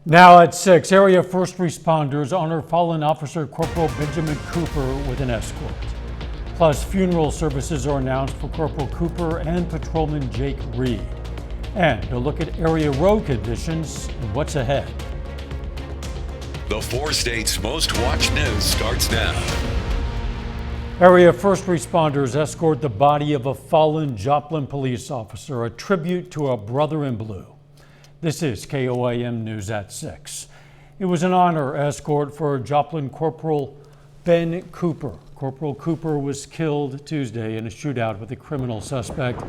Now at 6, area first responders honor fallen officer Corporal Benjamin Cooper with an escort. Plus, funeral services are announced for Corporal Cooper and Patrolman Jake Reed. And a look at area road conditions and what's ahead. The 4 states' most watched news starts now. Area first responders escort the body of a fallen Joplin police officer, a tribute to a brother in blue. This is KOAM News at 6. It was an honor escort for Joplin Corporal Ben Cooper. Corporal Cooper was killed Tuesday in a shootout with a criminal suspect.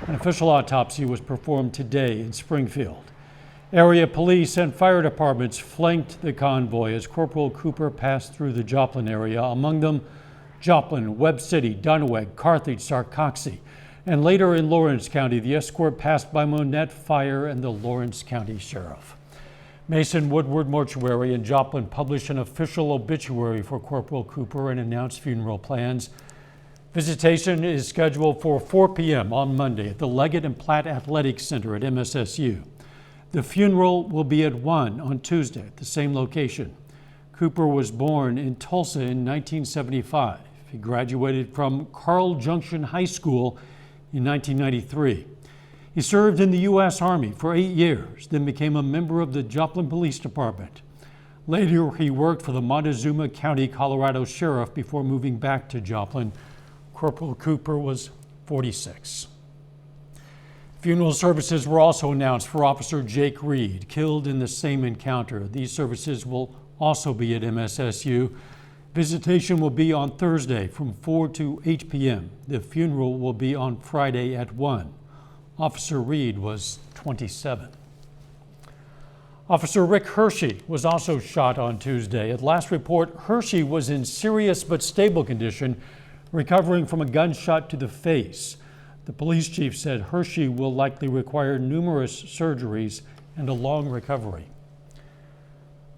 An official autopsy was performed today in Springfield. Area police and fire departments flanked the convoy as Corporal Cooper passed through the Joplin area, among them Joplin, Webb City, Dunaweg, Carthage, Sarcoxy, and later in Lawrence County, the escort passed by Monette Fire and the Lawrence County Sheriff. Mason Woodward Mortuary in Joplin published an official obituary for Corporal Cooper and announced funeral plans. Visitation is scheduled for 4 p.m. on Monday at the Leggett and Platt Athletic Center at MSSU. The funeral will be at 1 on Tuesday at the same location. Cooper was born in Tulsa in 1975. He graduated from Carl Junction High School in 1993. He served in the U.S. Army for 8 years, then became a member of the Joplin Police Department. Later, he worked for the Montezuma County, Colorado Sheriff before moving back to Joplin. Corporal Cooper was 46. Funeral services were also announced for Officer Jake Reed, killed in the same encounter. These services will also be at MSSU. Visitation will be on Thursday from 4 to 8 p.m. The funeral will be on Friday at 1. Officer Reed was 27. Officer Rick Hershey was also shot on Tuesday. At last report, Hershey was in serious but stable condition, recovering from a gunshot to the face. The police chief said Hershey will likely require numerous surgeries and a long recovery.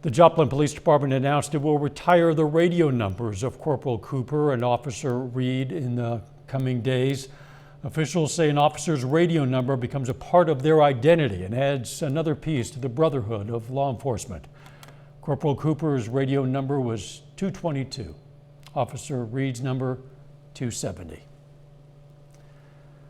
The Joplin Police Department announced it will retire the radio numbers of Corporal Cooper and Officer Reed in the coming days. Officials say an officer's radio number becomes a part of their identity and adds another piece to the brotherhood of law enforcement. Corporal Cooper's radio number was 222. Officer Reed's number 270.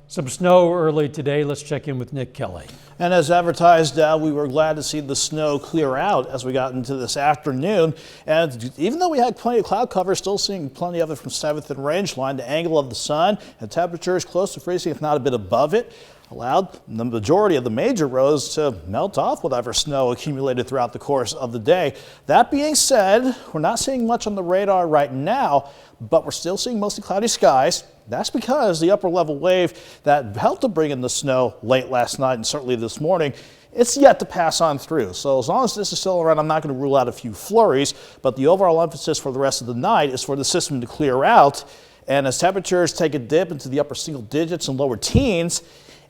Some snow early today. Let's check in with Nick Kelly. And as advertised, we were glad to see the snow clear out as we got into this afternoon. And even though we had plenty of cloud cover, still seeing plenty of it from 7th and Rangeline. The angle of the sun and temperatures close to freezing, if not a bit above it, allowed the majority of the major roads to melt off whatever snow accumulated throughout the course of the day. That being said, we're not seeing much on the radar right now, but we're still seeing mostly cloudy skies. That's because the upper level wave that helped to bring in the snow late last night and certainly this morning, it's yet to pass on through. So as long as this is still around, I'm not going to rule out a few flurries, but the overall emphasis for the rest of the night is for the system to clear out. And as temperatures take a dip into the upper single digits and lower teens,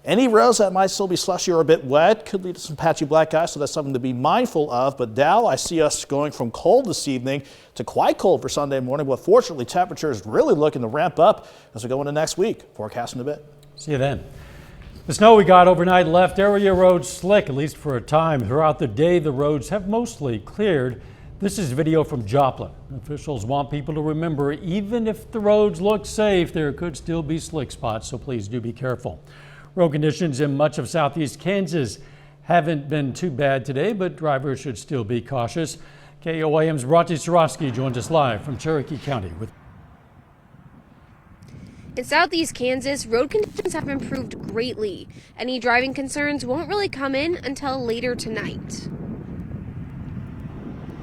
any roads that might still be slushy or a bit wet could lead to some patchy black ice, so that's something to be mindful of. But Dow, I see us going from cold this evening to quite cold for Sunday morning, but fortunately temperatures really looking to ramp up as we go into next week. Forecast in a bit. See you then. The snow we got overnight left area roads slick, at least for a time. Throughout the day, the roads have mostly cleared. This is video from Joplin. Officials want people to remember, even if the roads look safe, there could still be slick spots, so please do be careful. Road conditions in much of southeast Kansas haven't been too bad today, but drivers should still be cautious. KOAM's Rati Sarosky joins us live from Cherokee County with. In southeast Kansas, road conditions have improved greatly. Any driving concerns won't really come in until later tonight.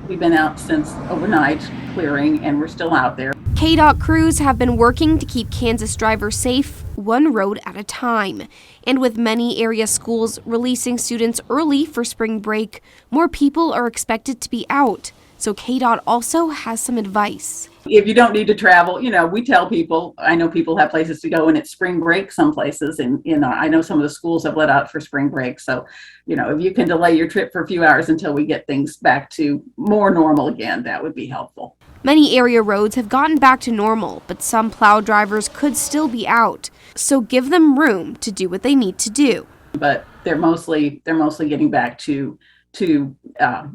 We've been out since overnight clearing, and we're still out there. KDOT crews have been working to keep Kansas drivers safe, one road at a time. And with many area schools releasing students early for spring break, more people are expected to be out. So KDOT also has some advice. If you don't need to travel, we tell people, I know people have places to go and it's spring break some places, and I know some of the schools have let out for spring break. So, if you can delay your trip for a few hours until we get things back to more normal again, that would be helpful. Many area roads have gotten back to normal, but some plow drivers could still be out. So give them room to do what they need to do. But they're mostly getting back to to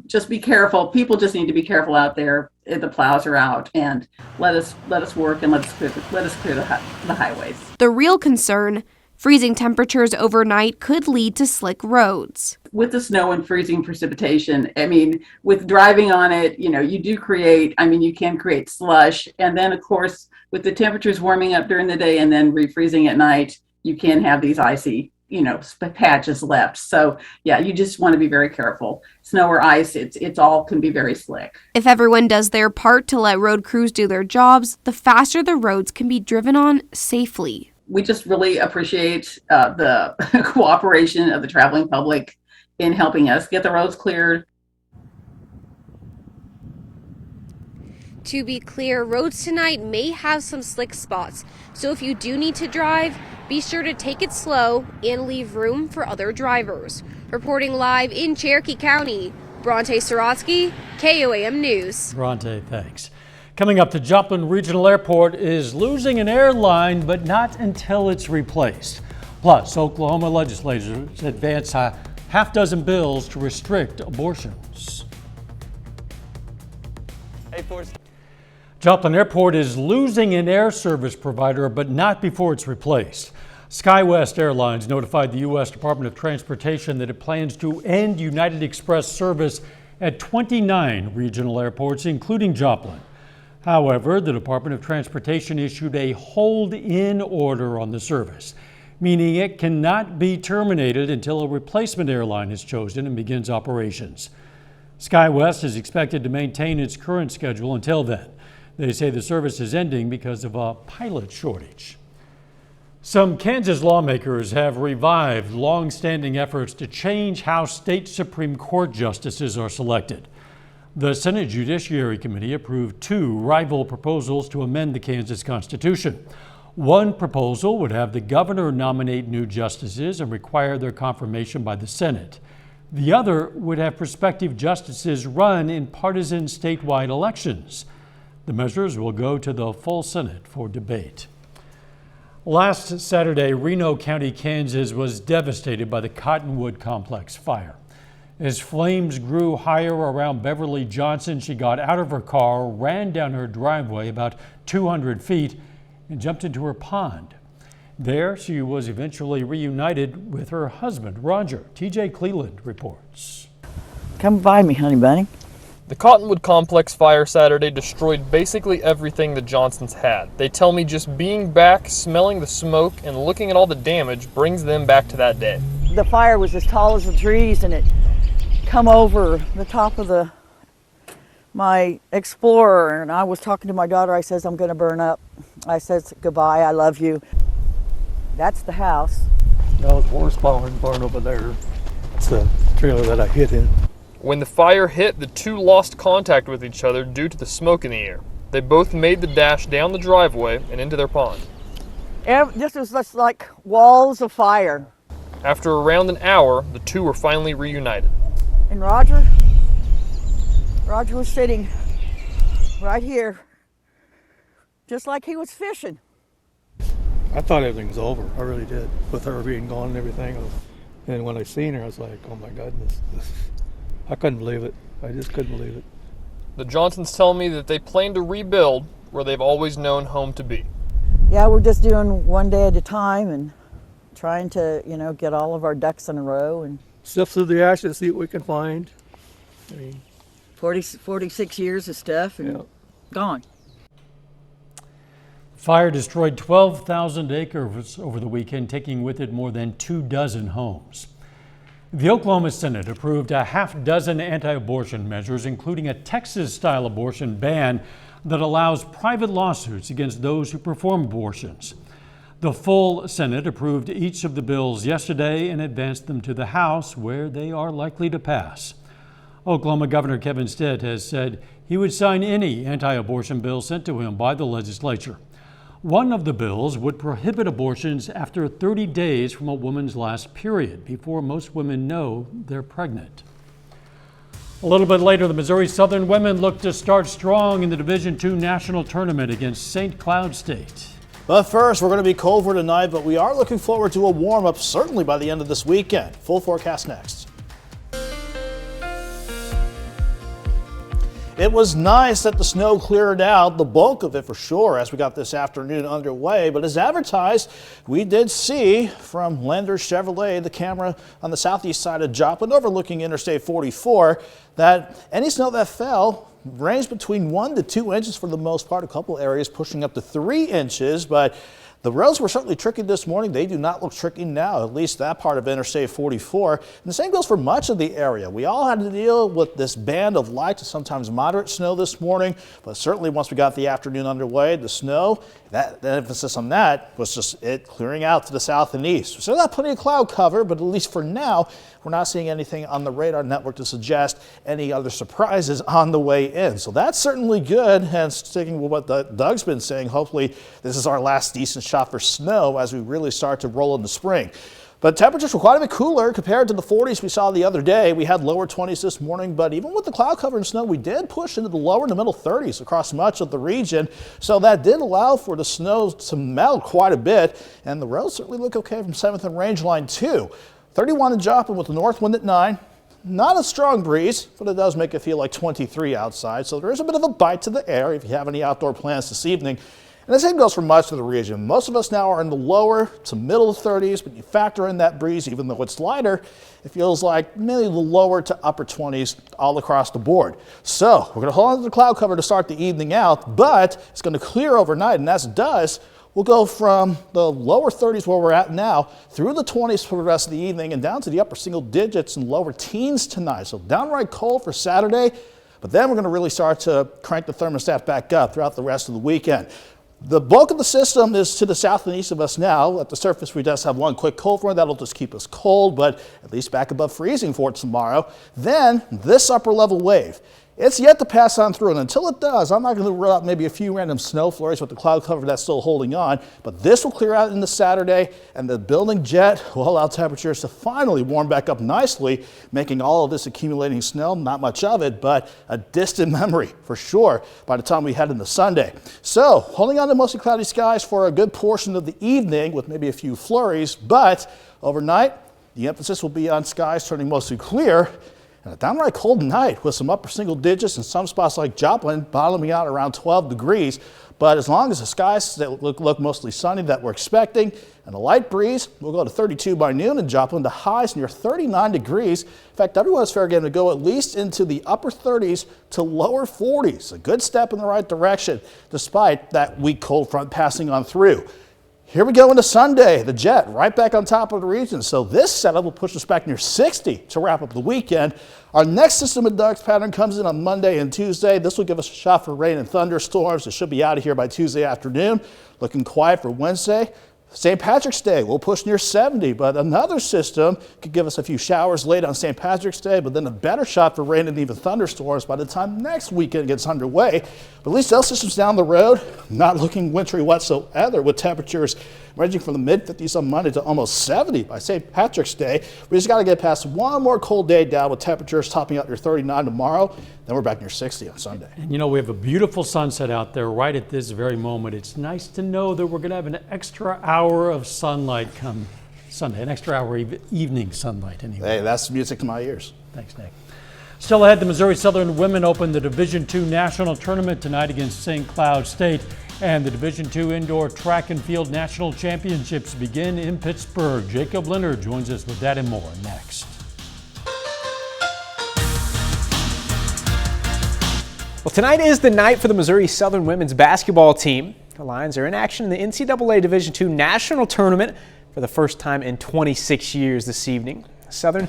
just be careful. People just need to be careful out there if the plows are out, and let us work and let us clear the highways. The real concern, freezing temperatures overnight could lead to slick roads. With the snow and freezing precipitation, I mean, with driving on it, you know, you can create slush. And then, of course, with the temperatures warming up during the day and then refreezing at night, you can have these icy, patches left. So yeah, you just want to be very careful. Snow or ice, it's all can be very slick. If everyone does their part to let road crews do their jobs, the faster the roads can be driven on safely. We just really appreciate the cooperation of the traveling public in helping us get the roads cleared. To be clear, roads tonight may have some slick spots, so if you do need to drive, be sure to take it slow and leave room for other drivers. Reporting live in Cherokee County, Bronte Sorotsky, KOAM News. Bronte, thanks. Coming up, the Joplin Regional Airport is losing an airline, but not until it's replaced. Plus, Oklahoma legislators advance a half dozen bills to restrict abortions. Joplin Airport is losing an air service provider, but not before it's replaced. SkyWest Airlines notified the U.S. Department of Transportation that it plans to end United Express service at 29 regional airports, including Joplin. However, the Department of Transportation issued a hold-in order on the service, meaning it cannot be terminated until a replacement airline is chosen and begins operations. SkyWest is expected to maintain its current schedule until then. They say the service is ending because of a pilot shortage. Some Kansas lawmakers have revived long-standing efforts to change how state Supreme Court justices are selected. The Senate Judiciary Committee approved 2 rival proposals to amend the Kansas Constitution. One proposal would have the governor nominate new justices and require their confirmation by the Senate. The other would have prospective justices run in partisan statewide elections. The measures will go to the full Senate for debate. Last Saturday, Reno County, Kansas was devastated by the Cottonwood Complex fire. As flames grew higher around Beverly Johnson, she got out of her car, ran down her driveway about 200 feet, and jumped into her pond. There, she was eventually reunited with her husband, Roger. TJ Cleland reports. Come by me, honey bunny. The Cottonwood Complex fire Saturday destroyed basically everything the Johnsons had. They tell me just being back, smelling the smoke, and looking at all the damage brings them back to that day. The fire was as tall as the trees, and it come over the top of my Explorer, and I was talking to my daughter. I says, I'm going to burn up. I says, goodbye, I love you. That's the house. No, it's Morris barn over there. It's the trailer that I hit in. When the fire hit, the two lost contact with each other due to the smoke in the air. They both made the dash down the driveway and into their pond. This was just like walls of fire. After around an hour, the two were finally reunited. And Roger was sitting right here, just like he was fishing. I thought everything was over. I really did. With her being gone and everything. And when I seen her, I was like, oh my goodness. I couldn't believe it. I just couldn't believe it. The Johnsons tell me that they plan to rebuild where they've always known home to be. Yeah, we're just doing one day at a time and trying to, get all of our ducks in a row. And Sift through the ashes, see what we can find. I mean, 46 years of stuff and gone. Fire destroyed 12,000 acres over the weekend, taking with it more than 24 homes. The Oklahoma Senate approved a half dozen anti-abortion measures, including a Texas-style abortion ban that allows private lawsuits against those who perform abortions. The full Senate approved each of the bills yesterday and advanced them to the House, where they are likely to pass. Oklahoma Governor Kevin Stitt has said he would sign any anti-abortion bill sent to him by the legislature. One of the bills would prohibit abortions after 30 days from a woman's last period, before most women know they're pregnant. A little bit later, the Missouri Southern women look to start strong in the Division II national tournament against St. Cloud State. But first, we're going to be colder tonight, but we are looking forward to a warm-up certainly by the end of this weekend. Full forecast next. It was nice that the snow cleared out, the bulk of it for sure, as we got this afternoon underway. But as advertised, we did see from Lander Chevrolet, the camera on the southeast side of Joplin overlooking Interstate 44, that any snow that fell ranged between 1 to 2 inches for the most part, a couple areas pushing up to 3 inches. But the roads were certainly tricky this morning. They do not look tricky now, at least that part of Interstate 44. And the same goes for much of the area. We all had to deal with this band of light to sometimes moderate snow this morning, but certainly once we got the afternoon underway, the snow, the emphasis on that was just it clearing out to the south and east. We still got plenty of cloud cover, but at least for now, we're not seeing anything on the radar network to suggest any other surprises on the way in. So that's certainly good. And sticking with what Doug's been saying, hopefully this is our last decent shot for snow as we really start to roll into spring. But temperatures were quite a bit cooler compared to the 40s we saw the other day. We had lower 20s this morning, but even with the cloud cover and snow, we did push into the lower to middle 30s across much of the region. So that did allow for the snow to melt quite a bit, and the roads certainly look okay from 7th and Range Line too. 31 in Joplin with the north wind at 9. Not a strong breeze, but it does make it feel like 23 outside. So there is a bit of a bite to the air if you have any outdoor plans this evening. And the same goes for much of the region. Most of us now are in the lower to middle 30s, but you factor in that breeze, even though it's lighter, it feels like maybe the lower to upper 20s all across the board. So we're going to hold on to the cloud cover to start the evening out, but it's going to clear overnight, and as it does, we'll go from the lower 30s where we're at now through the 20s for the rest of the evening and down to the upper single digits and lower teens tonight. So downright cold for Saturday, but then we're going to really start to crank the thermostat back up throughout the rest of the weekend. The bulk of the system is to the south and east of us now. At the surface, we just have one quick cold front. That'll just keep us cold, but at least back above freezing for tomorrow. Then this upper level wave. It's yet to pass on through, and until it does, I'm not going to rule out maybe a few random snow flurries with the cloud cover that's still holding on, but this will clear out into Saturday, and the building jet will allow temperatures to finally warm back up nicely, making all of this accumulating snow, not much of it, but a distant memory for sure by the time we head into Sunday. So, holding on to mostly cloudy skies for a good portion of the evening with maybe a few flurries, but overnight, the emphasis will be on skies turning mostly clear. And a downright cold night with some upper single digits in some spots like Joplin bottoming out around 12 degrees. But as long as the skies look mostly sunny that we're expecting and a light breeze, we'll go to 32 by noon in Joplin, the highs near 39 degrees. In fact, everyone's fair game to go at least into the upper 30s to lower 40s. A good step in the right direction despite that weak cold front passing on through. Here we go into Sunday, the jet right back on top of the region. So this setup will push us back near 60 to wrap up the weekend. Our next system of Doug's pattern comes in on Monday and Tuesday. This will give us a shot for rain and thunderstorms. It should be out of here by Tuesday afternoon. Looking quiet for Wednesday. St. Patrick's Day will push near 70, but another system could give us a few showers late on St. Patrick's Day, but then a better shot for rain and even thunderstorms by the time next weekend gets underway. But at least those systems down the road, not looking wintry whatsoever, with temperatures ranging from the mid-50s on Monday to almost 70 by St. Patrick's Day. We just got to get past one more cold day down with temperatures topping out near 39 tomorrow. Then we're back near 60 on Sunday. And you know, we have a beautiful sunset out there right at this very moment. It's nice to know that we're going to have an extra hour of sunlight come Sunday, an extra hour evening sunlight anyway. Hey, that's music to my ears. Thanks, Nick. Still ahead, the Missouri Southern women open the Division II National Tournament tonight against St. Cloud State. And the Division II Indoor Track and Field National Championships begin in Pittsburgh. Jacob Leonard joins us with that and more next. Well, tonight is the night for the Missouri Southern women's basketball team. The Lions are in action in the NCAA Division II National Tournament for the first time in 26 years this evening. Southern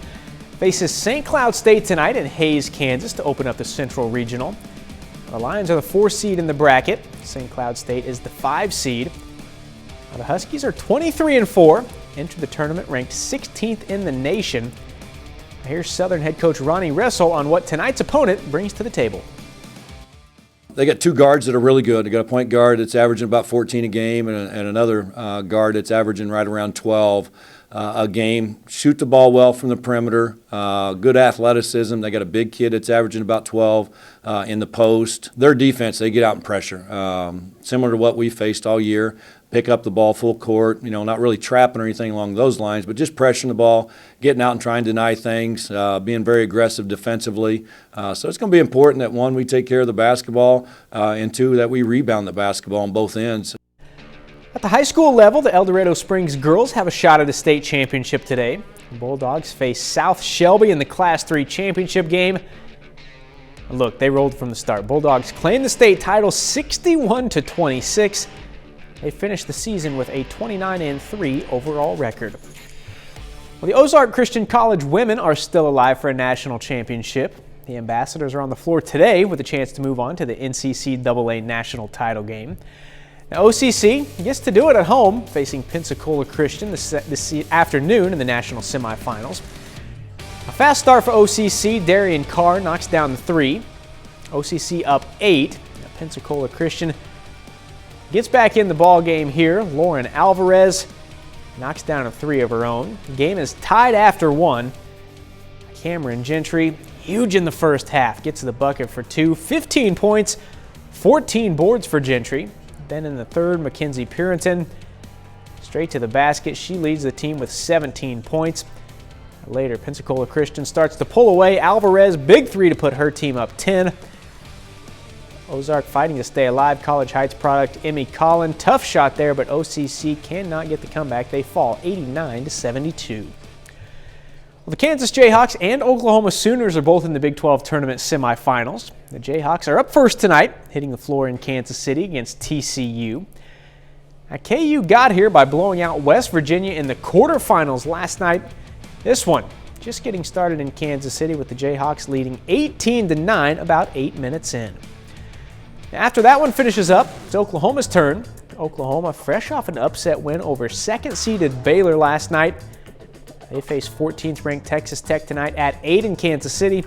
faces St. Cloud State tonight in Hays, Kansas to open up the Central Regional. The Lions are the 4 seed in the bracket. St. Cloud State is the 5 seed. Now, the Huskies are 23-4, entered the tournament ranked 16th in the nation. Now, here's Southern head coach Ronnie Ressel on what tonight's opponent brings to the table. They got 2 guards that are really good. They got a point guard that's averaging about 14 a game and another guard that's averaging right around 12 a game. Shoot the ball well from the perimeter. Good athleticism. They got a big kid that's averaging about 12 in the post. Their defense, they get out and pressure. Similar to what we faced all year. pick up the ball full court, not really trapping or anything along those lines, but just pressuring the ball, getting out and trying to deny things, being very aggressive defensively. So it's going to be important that, one, we take care of the basketball, and two, that we rebound the basketball on both ends. At the high school level, the El Dorado Springs girls have a shot at a state championship today. The Bulldogs face South Shelby in the Class 3 championship game. Look, they rolled from the start. Bulldogs claimed the state title 61-26. They finished the season with a 29-3 overall record. Well, the Ozark Christian College women are still alive for a national championship. The Ambassadors are on the floor today with a chance to move on to the NCCAA national title game. Now, OCC gets to do it at home, facing Pensacola Christian this afternoon in the national semifinals. A fast start for OCC. Darian Carr knocks down the three. OCC up 8. Now, Pensacola Christian gets back in the ball game here. Lauren Alvarez knocks down a three of her own. The game is tied after 1. Cameron Gentry, huge in the first half, gets to the bucket for 2. 15 points, 14 boards for Gentry. Then in the third, Mackenzie Purinton straight to the basket. She leads the team with 17 points. Later, Pensacola Christian starts to pull away. Alvarez, big three to put her team up 10. Ozark fighting to stay alive. College Heights product Emmy Collin, tough shot there, but OCC cannot get the comeback. They fall 89-72. Well, the Kansas Jayhawks and Oklahoma Sooners are both in the Big 12 tournament semifinals. The Jayhawks are up first tonight, hitting the floor in Kansas City against TCU. Now, KU got here by blowing out West Virginia in the quarterfinals last night. This one just getting started in Kansas City with the Jayhawks leading 18-9 about 8 minutes in. After that one finishes up, it's Oklahoma's turn. Oklahoma fresh off an upset win over second-seeded Baylor last night. They face 14th-ranked Texas Tech tonight at 8 in Kansas City.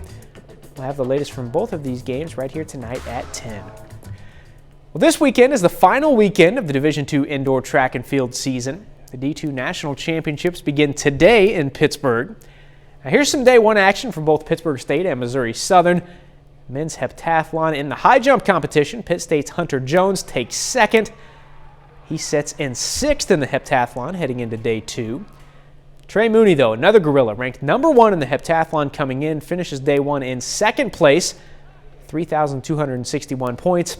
We'll have the latest from both of these games right here tonight at 10. Well, this weekend is the final weekend of the Division II indoor track and field season. The D2 National Championships begin today in Pittsburgh. Now, here's some Day 1 action from both Pittsburgh State and Missouri Southern. Men's heptathlon in the high jump competition. Pitt State's Hunter Jones takes second. He sets in 6th in the heptathlon heading into Day 2. Trey Mooney, though, another gorilla, ranked number 1 in the heptathlon coming in, finishes Day 1 in 2nd place, 3,261 points.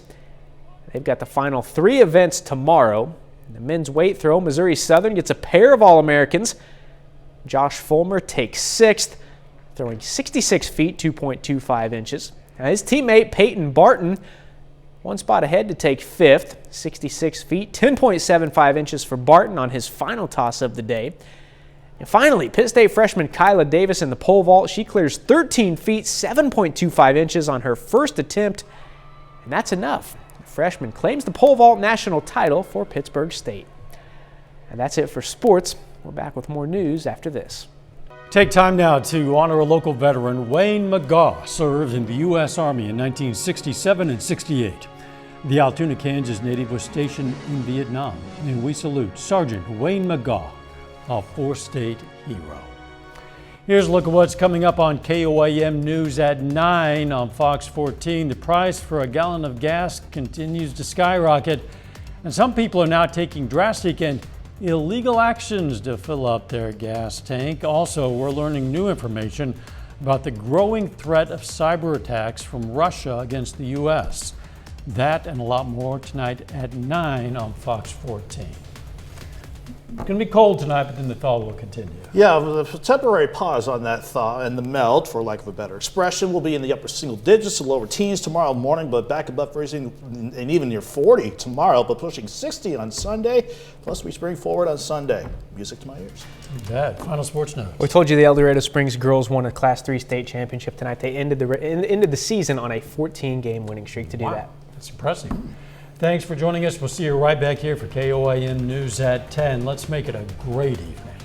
They've got the final 3 events tomorrow. In the men's weight throw, Missouri Southern gets a pair of All-Americans. Josh Fulmer takes 6th, throwing 66 feet, 2.25 inches. Now, his teammate Peyton Barton, one spot ahead to take 5th, 66 feet, 10.75 inches for Barton on his final toss of the day. And finally, Pitt State freshman Kyla Davis in the pole vault. She clears 13 feet, 7.25 inches on her first attempt, and that's enough. The freshman claims the pole vault national title for Pittsburgh State. And that's it for sports. We're back with more news after this. Take time now to honor a local veteran. Wayne McGaw served in the U.S. Army in 1967 and 68. The Altoona, Kansas native was stationed in Vietnam, and we salute Sergeant Wayne McGaw, a 4-state hero. Here's a look at what's coming up on KOAM News at 9 on Fox 14. The price for a gallon of gas continues to skyrocket, and some people are now taking drastic and illegal actions to fill up their gas tank. Also, we're learning new information about the growing threat of cyber attacks from Russia against the U.S. That and a lot more tonight at 9 on Fox 14. It's going to be cold tonight, but then the thaw will continue. Yeah, a temporary pause on that thaw and the melt, for lack of a better expression, will be in the upper single digits to lower teens tomorrow morning, but back above freezing and even near 40 tomorrow, but pushing 60 on Sunday. Plus, we spring forward on Sunday. Music to my ears. You bet. Final sports notes. We told you the El Dorado Springs girls won a Class 3 state championship tonight. They ended the season on a 14-game winning streak to do that. That's impressive. Thanks for joining us. We'll see you right back here for KOAM News at 10. Let's make it a great evening.